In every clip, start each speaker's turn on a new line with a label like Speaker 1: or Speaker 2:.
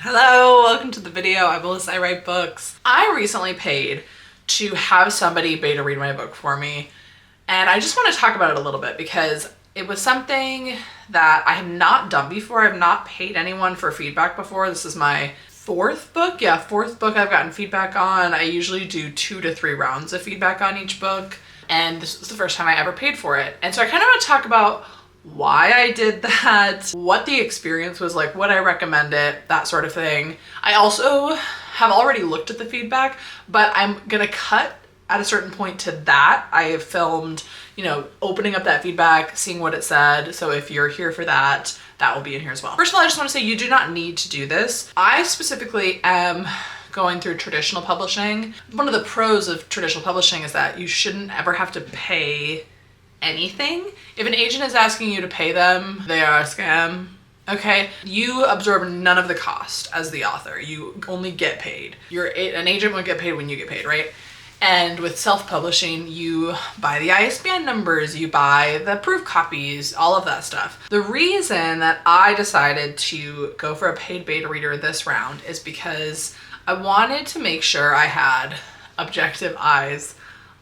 Speaker 1: Hello, welcome to the video. I'm Melissa, I write books. I recently paid to have somebody beta read my book for me, and I just want to talk about it a little bit because it was something that I have not done before. I've not paid anyone for feedback before. This is my fourth book. Yeah, fourth book I've gotten feedback on. I usually do 2 to 3 rounds of feedback on each book, and this was the first time I ever paid for it. And so I kind of want to talk about why I did that, what the experience was like, would I recommend it, that sort of thing. I also have already looked at the feedback, but I'm gonna cut at a certain point to that. I have filmed, opening up that feedback, seeing what it said. So if you're here for that, that will be in here as well. First of all, I just want to say you do not need to do this. I specifically am going through traditional publishing. One of the pros of traditional publishing is that you shouldn't ever have to pay anything. If an agent is asking you to pay them, they are a scam. Okay, you absorb none of the cost as the author. You only get paid. An agent won't get paid when you get paid, right? And with self-publishing, you buy the ISBN numbers, you buy the proof copies, all of that stuff. The reason that I decided to go for a paid beta reader this round is because I wanted to make sure I had objective eyes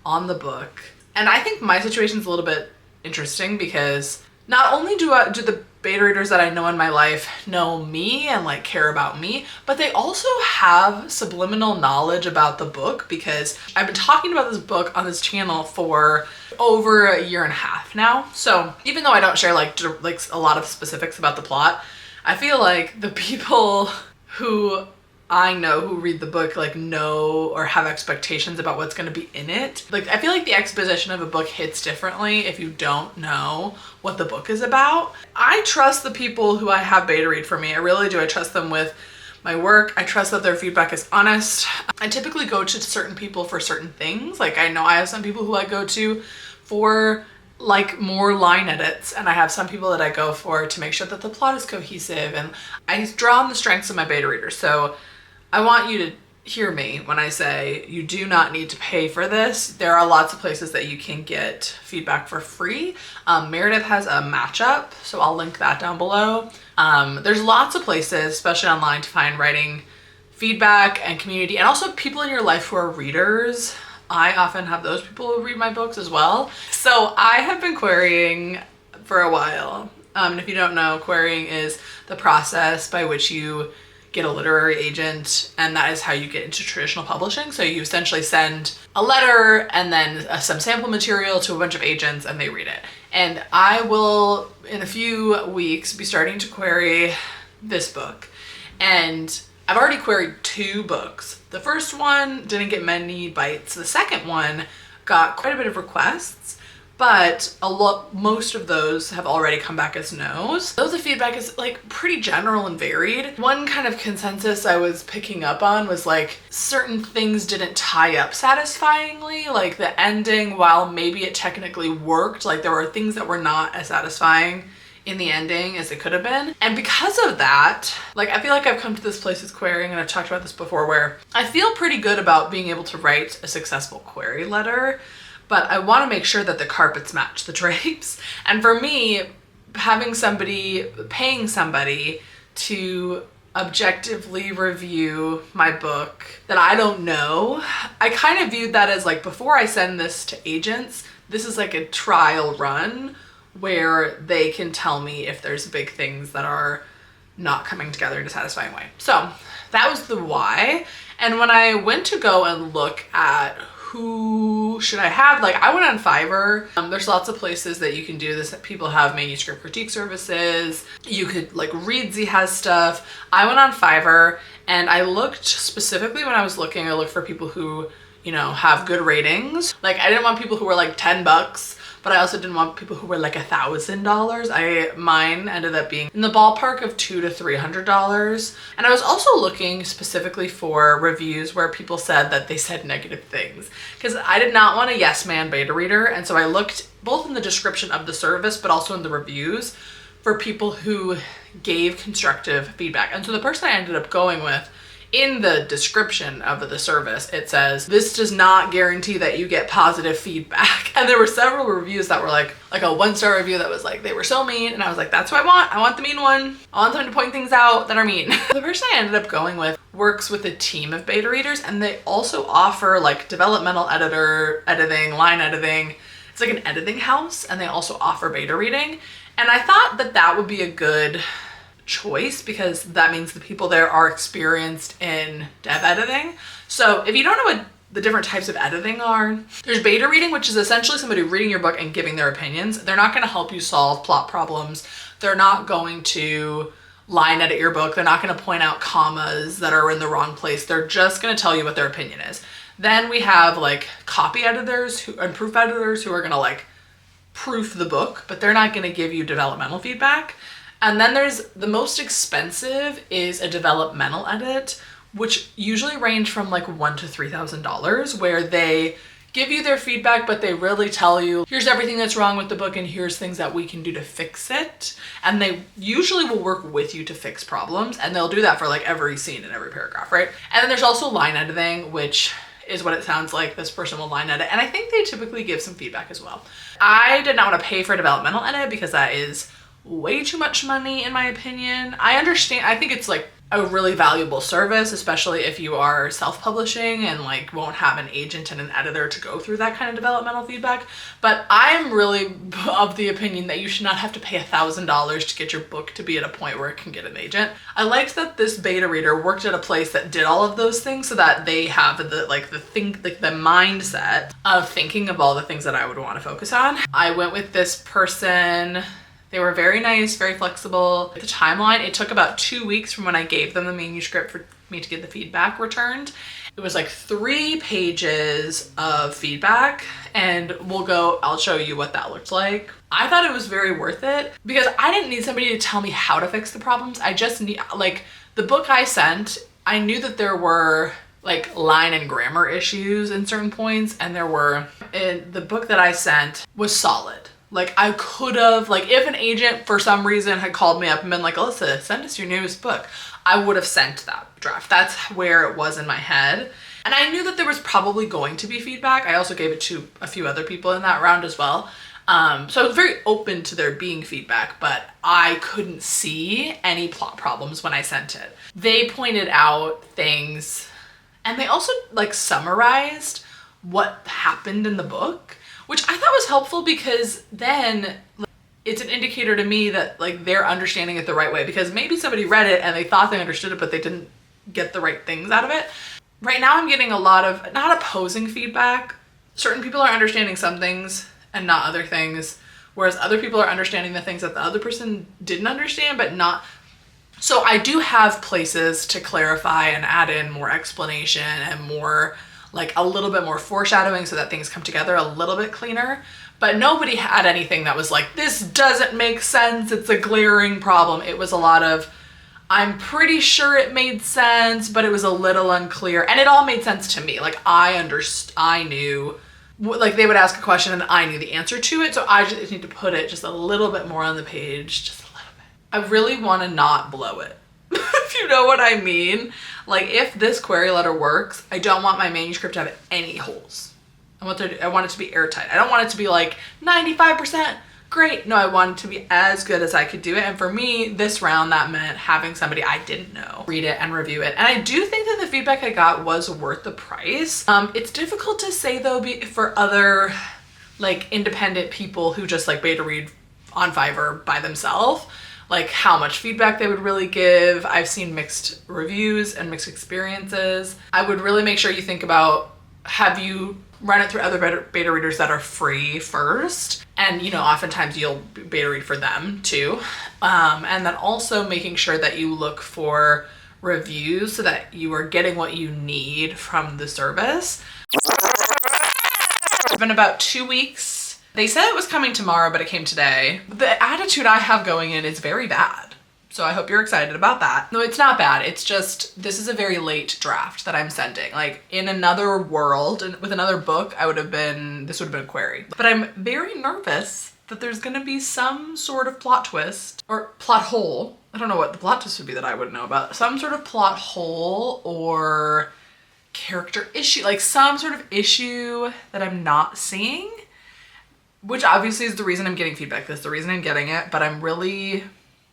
Speaker 1: on the book. And I think my situation is a little bit interesting because not only do the beta readers that I know in my life know me and care about me, but they also have subliminal knowledge about the book because I've been talking about this book on this channel for over a year and a half now. So even though I don't share a lot of specifics about the plot, I feel like the people who I know who read the book know or have expectations about what's going to be in it. I feel like the exposition of a book hits differently if you don't know what the book is about. I trust the people who I have beta read for me. I really do. I trust them with my work. I trust that their feedback is honest. I typically go to certain people for certain things. I know I have some people who I go to for more line edits, and I have some people that I go for to make sure that the plot is cohesive, and I draw on the strengths of my beta readers. So I want you to hear me when I say you do not need to pay for this. There are lots of places that you can get feedback for free. Meredith has a mashup, so I'll link that down below. There's lots of places, especially online, to find writing feedback and community, and also people in your life who are readers. I often have those people who read my books as well. So I have been querying for a while. And if you don't know, querying is the process by which you get a literary agent, and that is how you get into traditional publishing. So you essentially send a letter and then some sample material to a bunch of agents and they read it. And I will, in a few weeks, be starting to query this book. And I've already queried 2 books. The first one didn't get many bites. The second one got quite a bit of requests, but most of those have already come back as no's. Though the feedback is pretty general and varied. One kind of consensus I was picking up on was certain things didn't tie up satisfyingly. The ending, while maybe it technically worked, there were things that were not as satisfying in the ending as it could have been. And because of that, I feel like I've come to this place with querying, and I've talked about this before, where I feel pretty good about being able to write a successful query letter, but I want to make sure that the carpets match the drapes. And for me, paying somebody to objectively review my book that I don't know, I kind of viewed that as before I send this to agents, this is a trial run where they can tell me if there's big things that are not coming together in a satisfying way. So that was the why. And when I went to go and look at who should I have, I went on Fiverr. There's lots of places that you can do this. People have manuscript critique services. You could Readsy has stuff. I went on Fiverr and I looked specifically when I was looking, I looked for people who, have good ratings. I didn't want people who were $10, but I also didn't want people who were $1,000. Mine ended up being in the ballpark of $200 to $300. And I was also looking specifically for reviews where people said that they said negative things, because I did not want a yes man beta reader. And so I looked both in the description of the service, but also in the reviews for people who gave constructive feedback. And so the person I ended up going with in the description of the service, it says, this does not guarantee that you get positive feedback. And there were several reviews that were like a 1-star review that was like, they were so mean. And I was like, that's what I want. I want the mean one. I want them to point things out that are mean. The person I ended up going with works with a team of beta readers, and they also offer like developmental editing, line editing. It's like an editing house, and they also offer beta reading. And I thought that that would be a good choice because that means the people there are experienced in dev editing. So if you don't know what the different types of editing are, there's beta reading, which is essentially somebody reading your book and giving their opinions. They're not going to help you solve plot problems. They're not going to line edit your book. They're not going to point out commas that are in the wrong place. They're just going to tell you what their opinion is. Then we have like copy editors and proof editors who are going to like proof the book, but they're not going to give you developmental feedback. And then there's the most expensive is a developmental edit, which usually range from like $1,000 to $3,000, where they give you their feedback, but they really tell you, here's everything that's wrong with the book and here's things that we can do to fix it. And they usually will work with you to fix problems, and they'll do that for like every scene and every paragraph, right? And then there's also line editing, which is what it sounds like. This person will line edit, and I think they typically give some feedback as well. I did not want to pay for a developmental edit because that is way too much money in my opinion. I understand, I think it's like a really valuable service, especially if you are self-publishing and like won't have an agent and an editor to go through that kind of developmental feedback. But I'm really of the opinion that you should not have to pay $1,000 to get your book to be at a point where it can get an agent. I liked that this beta reader worked at a place that did all of those things so that they have the mindset of thinking of all the things that I would want to focus on. I went with this person. They were very nice, very flexible. The timeline, it took about 2 weeks from when I gave them the manuscript for me to get the feedback returned. It was like 3 pages of feedback, and I'll show you what that looked like. I thought it was very worth it because I didn't need somebody to tell me how to fix the problems. I just need, like, the book I sent, I knew that there were like line and grammar issues in certain points, and the book that I sent was solid. Like I could have, like if an agent for some reason had called me up and been like, Alyssa, send us your newest book, I would have sent that draft. That's where it was in my head. And I knew that there was probably going to be feedback. I also gave it to a few other people in that round as well. So I was very open to there being feedback, but I couldn't see any plot problems when I sent it. They pointed out things, and they also like summarized what happened in the book, which I thought was helpful because then it's an indicator to me that like they're understanding it the right way, because maybe somebody read it and they thought they understood it, but they didn't get the right things out of it. Right now I'm getting a lot of not opposing feedback. Certain people are understanding some things and not other things, whereas other people are understanding the things that the other person didn't understand, but not. So I do have places to clarify and add in more explanation and more like a little bit more foreshadowing so that things come together a little bit cleaner. But nobody had anything that was like, this doesn't make sense, it's a glaring problem. It was a lot of, I'm pretty sure it made sense, but it was a little unclear. And it all made sense to me. Like I knew, like they would ask a question and I knew the answer to it. So I just need to put it just a little bit more on the page, just a little bit. I really want to not blow it. If you know what I mean. Like if this query letter works, I don't want my manuscript to have any holes. I want it to be airtight. I don't want it to be like 95% great. No, I want it to be as good as I could do it. And for me, this round, that meant having somebody I didn't know read it and review it. And I do think that the feedback I got was worth the price. It's difficult to say though, for other like independent people who just like beta read on Fiverr by themselves, like how much feedback they would really give. I've seen mixed reviews and mixed experiences. I would really make sure you think about, have you run it through other beta readers that are free first? And you know, oftentimes you'll beta read for them too. And then also making sure that you look for reviews so that you are getting what you need from the service. It's been about 2 weeks. They said it was coming tomorrow, but it came today. The attitude I have going in is very bad. So I hope you're excited about that. No, it's not bad. It's just, this is a very late draft that I'm sending. Like in another world and with another book, this would have been a query. But I'm very nervous that there's gonna be some sort of plot twist or plot hole I don't know what the plot twist would be that I wouldn't know about. Some sort of plot hole or character issue, like some sort of issue that I'm not seeing, which obviously is the reason I'm getting feedback. That's the reason I'm getting it, but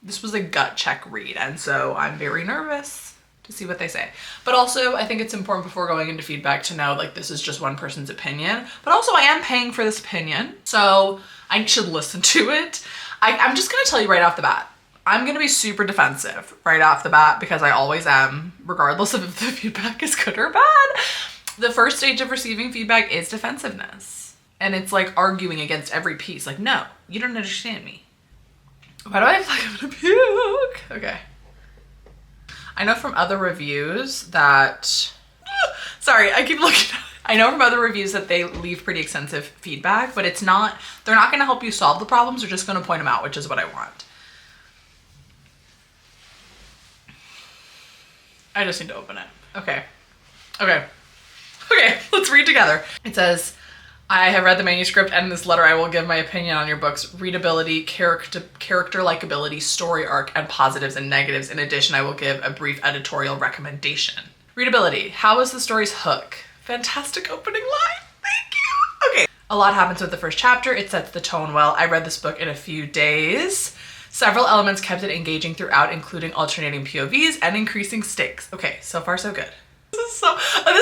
Speaker 1: this was a gut check read, and so I'm very nervous to see what they say. But also, I think it's important before going into feedback to know, like, this is just one person's opinion, but also I am paying for this opinion, so I should listen to it. I'm just gonna tell you right off the bat, I'm gonna be super defensive right off the bat because I always am, regardless of if the feedback is good or bad. The first stage of receiving feedback is defensiveness. And it's like arguing against every piece. Like, no, you don't understand me. Why do I feel like I'm gonna puke? Okay. I know from other reviews that, sorry, I keep looking. I know from other reviews that they leave pretty extensive feedback, but they're not gonna help you solve the problems, they're just gonna point them out, which is what I want. I just need to open it. Okay, let's read together. It says, I have read the manuscript, and in this letter I will give my opinion on your book's readability, character likability, story arc, and positives and negatives. In addition, I will give a brief editorial recommendation. Readability. How was the story's hook? Fantastic opening line. Thank you. Okay. A lot happens with the first chapter. It sets the tone well. I read this book in a few days. Several elements kept it engaging throughout, including alternating POVs and increasing stakes. Okay, so far so good. This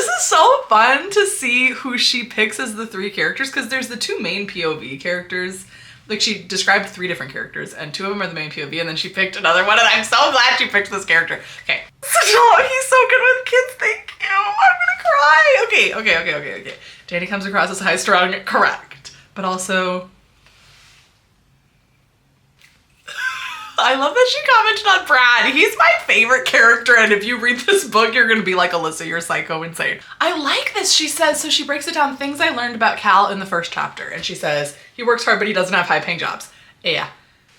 Speaker 1: is so fun to see who she picks as the three characters, because there's the two main POV characters. Like, she described 3 different characters, and 2 of them are the main POV, and then she picked another one, and I'm so glad she picked this character. Okay. Oh, he's so good with kids, thank you. I'm gonna cry. Okay. Danny comes across as high-strung, correct. But also, I love that she commented on Brad. He's my favorite character, and if you read this book, you're gonna be like, Alyssa, you're psycho insane. I like this, she says. So she breaks it down, things I learned about Cal in the first chapter. And she says, he works hard, but he doesn't have high-paying jobs. Yeah.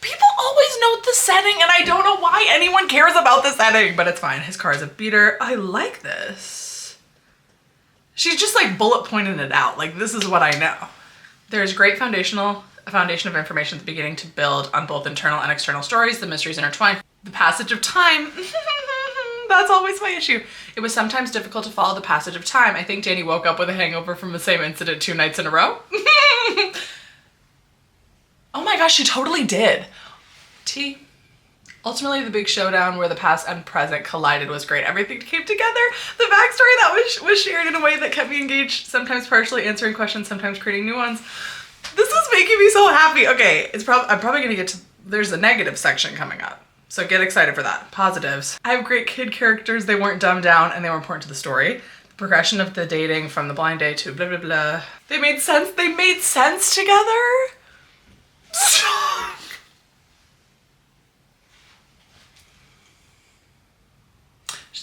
Speaker 1: People always note the setting, and I don't know why anyone cares about the setting, but it's fine. His car is a beater. I like this. She's just like bullet pointing it out. Like, this is what I know. There's great a foundation of information at the beginning to build on both internal and external stories. The mysteries intertwine. The passage of time. That's always my issue. It was sometimes difficult to follow the passage of time. I think Danny woke up with a hangover from the same incident 2 nights in a row. Oh my gosh, she totally did. T. Ultimately, the big showdown where the past and present collided was great. Everything came together. The backstory that was shared in a way that kept me engaged, sometimes partially answering questions, sometimes creating new ones. This is making me so happy. Okay, I'm probably gonna get to, there's a negative section coming up. So get excited for that. Positives. I have great kid characters. They weren't dumbed down and they were important to the story. The progression of the dating from the blind date to blah, blah, blah. They made sense. They made sense together.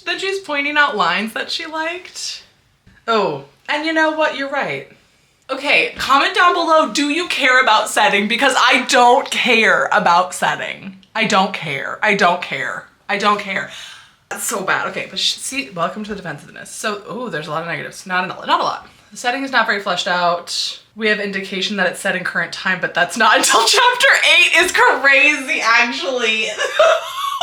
Speaker 1: Then she's pointing out lines that she liked. Oh, and you know what? You're right. Okay, comment down below, do you care about setting? Because I don't care about setting. I don't care. That's so bad. Okay, but see, welcome to the defensiveness. So, oh, there's a lot of negatives. Not a lot. The setting is not very fleshed out. We have indication that it's set in current time, but that's not until chapter 8 is crazy, actually.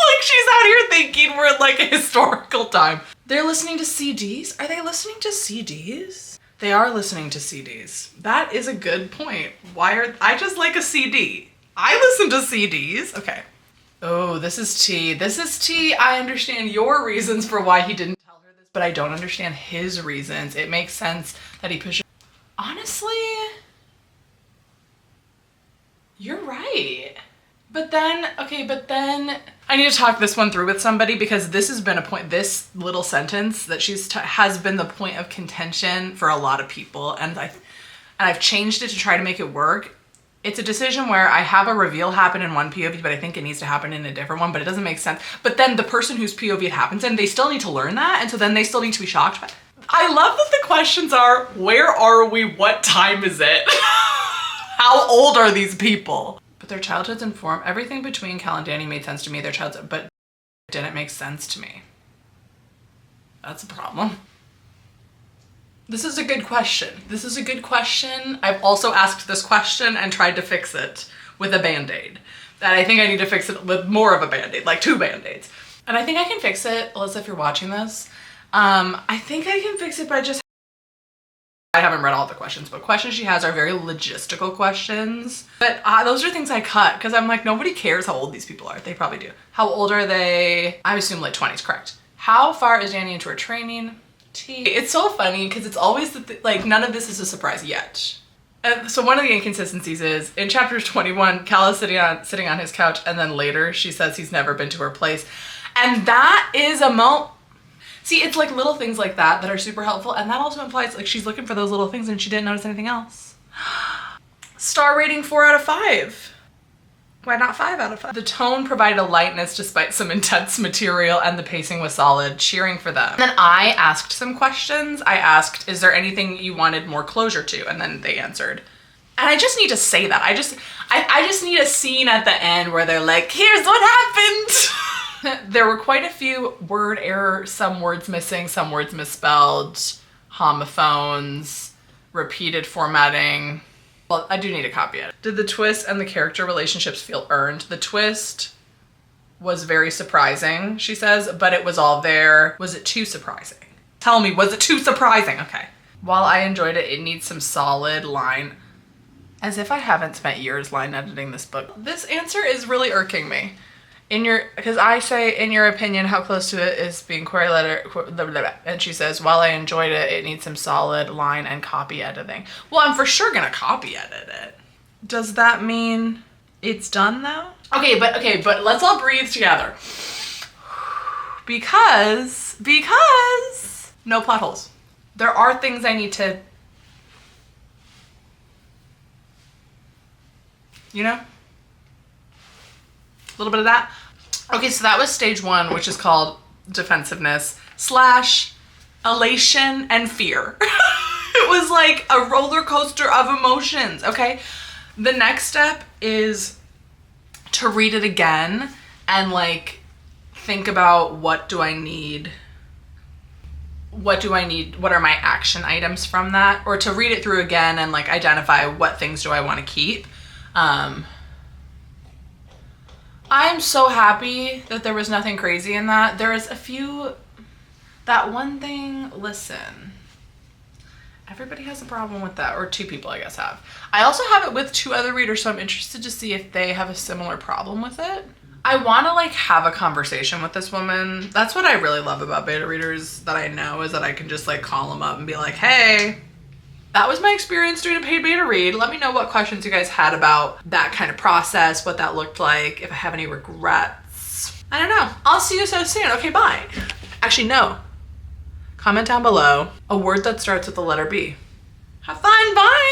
Speaker 1: Like, she's out here thinking we're in like a historical time. They're listening to CDs? Are they listening to CDs? They are listening to CDs. That is a good point. I just like a CD. I listen to CDs. Okay. Oh, this is T. I understand your reasons for why he didn't tell her this, but I don't understand his reasons. It makes sense that he pushed. Honestly, you're right. But then I need to talk this one through with somebody, because this has been a point, this little sentence that has been the point of contention for a lot of people. And I've changed it to try to make it work. It's a decision where I have a reveal happen in one POV, but I think it needs to happen in a different one, but it doesn't make sense. But then the person whose POV it happens in, they still need to learn that. And so then they still need to be shocked by it. I love that the questions are, where are we? What time is it? How old are these people? But their childhoods inform everything between Cal and Danny made sense to me. Their childhood, but didn't make sense to me. That's a problem. This is a good question. I've also asked this question and tried to fix it with a band-aid. And I think I need to fix it with more of a band-aid, like 2 band-aids. And I think I can fix it, Alyssa, if you're watching this. I think I can fix it by just... I haven't read all the questions, but questions she has are very logistical questions. But those are things I cut because I'm like, nobody cares how old these people are. They probably do. How old are they? I assume late 20s, correct. How far is Danny into her training? It's so funny because it's always like none of this is a surprise yet. So one of the inconsistencies is in chapter 21, Cal is sitting on his couch, and then later she says he's never been to her place. And that is see, it's like little things like that are super helpful, and that also implies like she's looking for those little things and she didn't notice anything else. Star rating 4 out of 5. Why not 5 out of 5? The tone provided a lightness despite some intense material, and the pacing was solid. Cheering for them. And then I asked some questions. I asked, is there anything you wanted more closure to? And then they answered. And I just need to say that. I just need a scene at the end where they're like, here's what happened. There were quite a few word errors, some words missing, some words misspelled, homophones, repeated formatting. Well, I do need to copy it. Did the twist and the character relationships feel earned? The twist was very surprising, she says, but it was all there. Was it too surprising? Tell me, was it too surprising? Okay. While I enjoyed it, it needs some solid line. As if I haven't spent years line editing this book. This answer is really irking me. Because I say, in your opinion, how close to it is being query letter, blah, blah, blah. And she says, while I enjoyed it, it needs some solid line and copy editing. Well, I'm for sure gonna copy edit it. Does that mean it's done though? Okay, but let's all breathe together. Because no plot holes. There are things I need to, you know? A little bit of that. Okay, so that was stage 1, which is called defensiveness / elation and fear. It was like a roller coaster of emotions, okay? The next step is to read it again and like think about what do I need? What are my action items from that? Or to read it through again and like identify what things do I want to keep. I'm so happy that there was nothing crazy in that. There is a few, that one thing, listen, everybody has a problem with that, or 2 people I guess have. I also have it with 2 other readers, so I'm interested to see if they have a similar problem with it. I want to like have a conversation with this woman. That's what I really love about beta readers that I know, is that I can just like call them up and be like, hey, that was my experience doing a paid beta read. Let me know what questions you guys had about that kind of process, what that looked like, if I have any regrets. I don't know. I'll see you so soon. Okay, bye. Actually, no. Comment down below a word that starts with the letter B. Have fun. Bye.